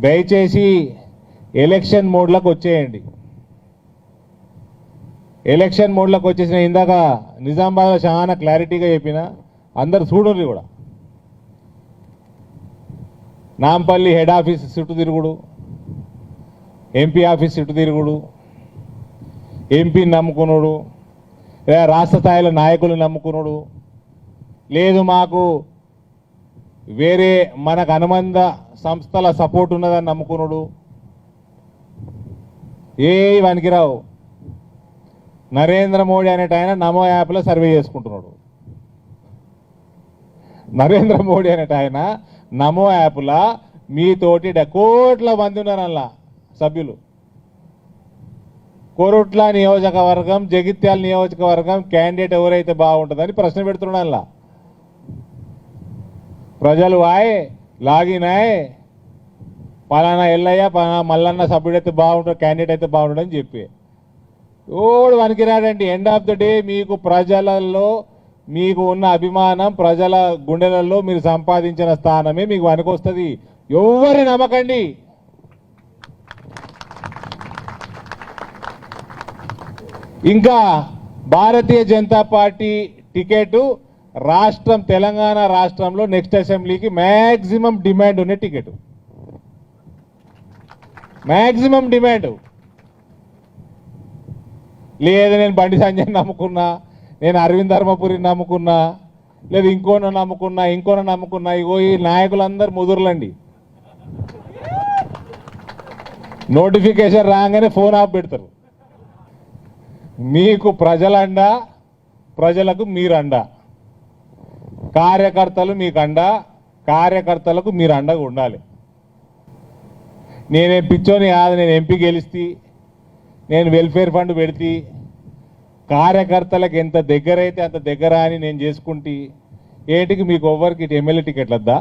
దయచేసి ఎలక్షన్ మోడ్లోకి వచ్చేయండి. ఎలక్షన్ మోడ్లోకి వచ్చేసిన ఇందాక నిజామాబాద్లో చాలా క్లారిటీగా చెప్పిన అందరు చూడండి కూడా. నాంపల్లి హెడ్ ఆఫీస్ చుట్టూ తిరుగుడు, ఎంపీ ఆఫీస్ చుట్టూ తిరుగుడు, ఎంపీని నమ్ముకున్నాడు, లేదా రాష్ట్ర స్థాయిలో నాయకులు నమ్ముకున్నాడు, లేదు మాకు వేరే మనకు అనుబంధ సంస్థల సపోర్ట్ ఉన్నదని నమ్ముకున్నాడు. ఏ వనికిరావు. నరేంద్ర మోడీ అనేట ఆయన నమో యాప్లో సర్వే చేసుకుంటున్నాడు. నరేంద్ర మోడీ అనేట ఆయన నమో యాప్లో మీతోటి కోట్ల మంది ఉన్నారు అలా సభ్యులు. కోరుట్ల నియోజకవర్గం, జగిత్యాల నియోజకవర్గం క్యాండిడేట్ ఎవరైతే బాగుంటుందని ప్రశ్న పెడుతున్నాడు. అలా ప్రజలు ఆయే లాగిన్ అయ్యే పలానా ఎల్లయ్య పలానా మల్లన్న సభ్యుడైతే బాగుంటాడు, క్యాండిడేట్ అయితే బాగుంటుందని చెప్పి ఓడు వనికిరాడండి. ఎండ్ ఆఫ్ ద డే మీకు ప్రజలలో మీకు ఉన్న అభిమానం, ప్రజల గుండెలలో మీరు సంపాదించిన స్థానమే మీకు వనికొస్తుంది. ఎవరి నమ్మకండి. ఇంకా భారతీయ జనతా పార్టీ టికెట్ రాష్ట్రం తెలంగాణ రాష్ట్రంలో నెక్స్ట్ అసెంబ్లీకి మ్యాక్సిమం డిమాండ్ ఉన్న టికెట్, మ్యాక్సిమం డిమాండ్. లేదు నేను బండి సంజయ్ నమ్ముకున్నా, నేను అరవింద్ ధర్మపురిని నమ్ముకున్నా, లేదు ఇంకోనో నమ్ముకున్నా. ఇగో ఈ నాయకులందరూ ముదురులండి. నోటిఫికేషన్ రాగానే ఫోన్ ఆఫ్ పెడతారు. మీకు ప్రజలండా, ప్రజలకు మీరండా, కార్యకర్తలు మీకు అండా, కార్యకర్తలకు మీరు అండగా ఉండాలి. నేనేం పిచ్చోని కాదు. నేను ఎంపీ గెలిస్తే, నేను వెల్ఫేర్ ఫండ్ పెడితే, కార్యకర్తలకు ఎంత దగ్గర అయితే అంత దగ్గర అని నేను చేసుకుంటే ఏంటికి మీకు ఎవరికి ఎమ్మెల్యే టికెట్లు వద్దా?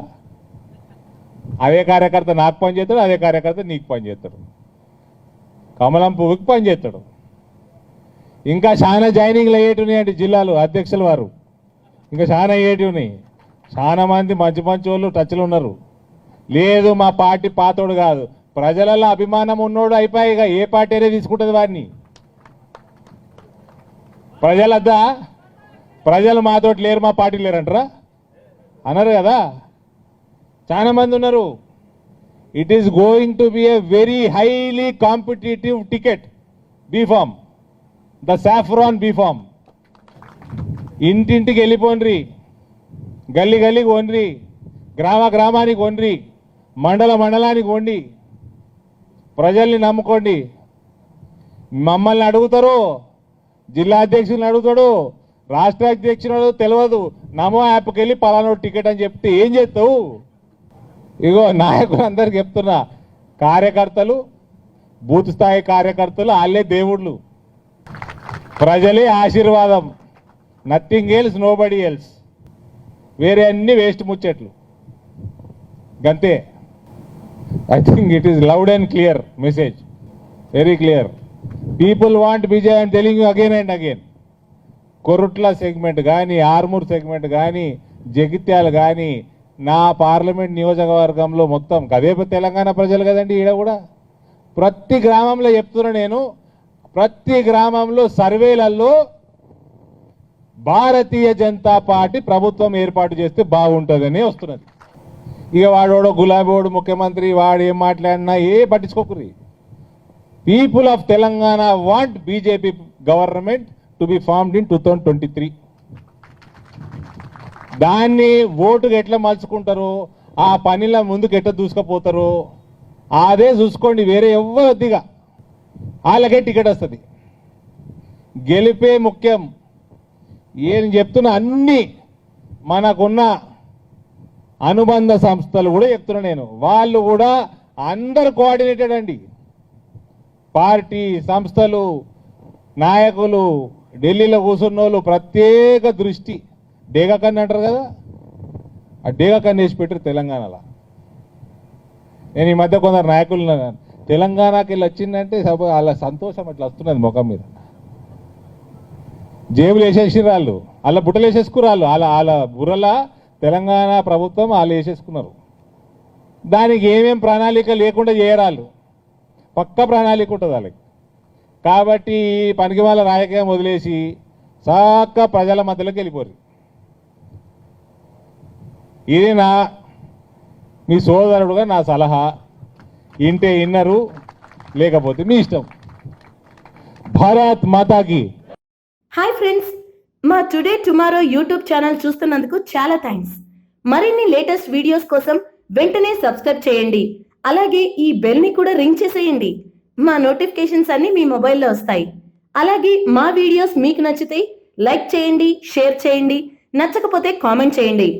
అదే కార్యకర్త నాకు పని చేస్తాడు, అదే కార్యకర్త నీకు పని చేస్తాడు, కమలం పువ్వుకి పని చేస్తాడు. ఇంకా చాలా జాయినింగ్లు అయ్యేటున్నాయండి జిల్లాలో అధ్యక్షుల వారు. ఇంకా చాలా అయ్యేటున్నాయి. చాలా మంది మంచి వాళ్ళు టచ్లో ఉన్నారు. లేదు మా పార్టీ పాతోడు కాదు, ప్రజలలో అభిమానం ఉన్నోడు అయిపోయిగా ఏ పార్టీ అనేది తీసుకుంటుంది వాడిని. ప్రజలద్దా ప్రజలు మాతోటి లేరు, మా పార్టీ లేరంటారా? అన్నారు కదా, చాలా మంది ఉన్నారు. It is going to be a very highly competitive ticket. B form, the saffron B form. ఇంటింటికి వెళ్ళిపోండ్రి, గల్లీ గల్లీకి వండ్రి, గ్రామానికి వండ్రి, మండలానికి వండి, ప్రజల్ని నమ్ముకోండి. మమ్మల్ని అడుగుతారు, జిల్లా అధ్యక్షులను అడుగుతాడు, రాష్ట్ర అధ్యక్షుడు తెలియదు. నమో యాప్కి వెళ్ళి పలానా టికెట్ అని చెప్తే ఏం చేస్తావు? ఇగో నాయకులందరికీ చెప్తున్నా, కార్యకర్తలు, బూత్ స్థాయి కార్యకర్తలు వాళ్ళే దేవుళ్ళు, ప్రజలే ఆశీర్వాదం. Nothing else, nobody else. వేరే అన్ని వేస్ట్ ముచ్చట్లు గంతే. I think it is loud and clear message, very clear. People want Vijay. I am telling you again and again. Korutla segment gaani, Armoor segment gaani, Jagityal gaani, నా parliament నియోజకవర్గంలో మొత్తం అదే తెలంగాణ ప్రజలు కదండి. ఈడ కూడా ప్రతి గ్రామంలో చెప్తున్నా నేను, ప్రతి గ్రామంలో సర్వేలలో భారతీయ జనతా పార్టీ ప్రభుత్వం ఏర్పాటు చేస్తే బాగుంటుందని వస్తున్నది. ఇక వాడోడో గులాబీవాడు ముఖ్యమంత్రి, వాడు ఏం మాట్లాడినా పట్టించుకోకుర్రి. People of Telangana want BJP government to be formed in 2023. దాన్ని ఓటుకు ఎట్లా మలుచుకుంటారు, ఆ పనిలో ముందుకు ఎట్లా దూసుకుపోతారు అదే చూసుకోండి. వేరే ఎవ్వరు వద్దిగా వాళ్ళకే టికెట్ వస్తుంది. గెలిపే ముఖ్యం. ఏం చెప్తున్నా అన్ని మనకున్న అనుబంధ సంస్థలు కూడా చెప్తున్నా నేను, వాళ్ళు కూడా అందరు కోఆర్డినేటెడ్ అండి. పార్టీ సంస్థలు, నాయకులు, ఢిల్లీలో కూర్చున్న వాళ్ళు ప్రత్యేక దృష్టి. డేగా కన్ను అంటారు కదా, ఆ డేగా కన్ను వేసి పెట్టారు తెలంగాణలో. నేను ఈ మధ్య కొందరు నాయకులు తెలంగాణకి వెళ్ళి వచ్చిందంటే వాళ్ళ సంతోషం అట్లా వస్తున్నది ముఖం మీద. జేబులు వేసేసి వాళ్ళు, వాళ్ళ బుట్టలు వేసేసుకున్నారు. వాళ్ళ బుర్రలా తెలంగాణ ప్రభుత్వం వాళ్ళు వేసేసుకున్నారు. దానికి ఏమేం ప్రణాళిక లేకుండా చేయరాళ్ళు, పక్క ప్రణాళిక ఉంటుంది వాళ్ళకి. కాబట్టి పనికి వాళ్ళ రాజకీయం వదిలేసి సాక్క ప్రజల మధ్యలోకి వెళ్ళిపోరు. ఇది మీ సోదరుడుగా నా సలహా. ఇంటే ఇన్నరు, లేకపోతే మీ ఇష్టం. భారత్ మాతాకి. హాయ్ ఫ్రెండ్స్, మా టుడే టుమారో యూట్యూబ్ ఛానల్ చూస్తున్నందుకు చాలా థ్యాంక్స్. మరిన్ని లేటెస్ట్ వీడియోస్ కోసం వెంటనే సబ్స్క్రైబ్ చేయండి. అలాగే ఈ బెల్ ని కూడా రింగ్ చేసేయండి. మా నోటిఫికేషన్స్ అన్ని మీ మొబైల్లో వస్తాయి. అలాగే మా వీడియోస్ మీకు నచ్చితే లైక్ చేయండి, షేర్ చేయండి, నచ్చకపోతే కామెంట్ చేయండి.